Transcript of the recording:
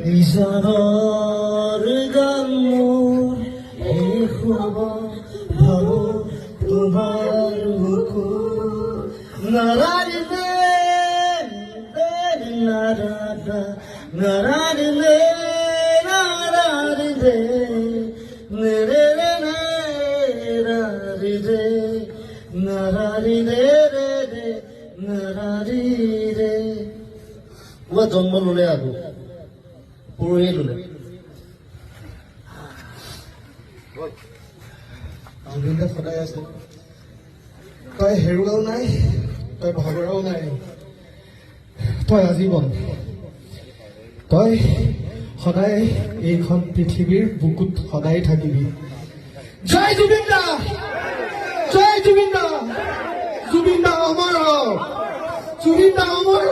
নিজানৰ গান মোৰ এই খবৰ ভাবো তোমাৰ বুকুৰ নাৰাৰিলে নাৰাৰা নাৰাৰিলে নাৰাৰিলে নেৰে নেৰাৰিলে নাৰাৰিলে ৰে নাৰাৰিলে ওৱা জন্ম ল'লে আৰু পৰহি ল'লে জুবিনদা সদায় আছে তই হেৰুৱাও নাই তই ভাগৰাও নাই তই আজীৱন তই সদায় এইখন পৃথিৱীৰ বুকুত সদায় থাকিবি জয় জুবিন দা জয় জুবিন দা জুবিন দা অমৰ হওক জুবিন দা অমৰ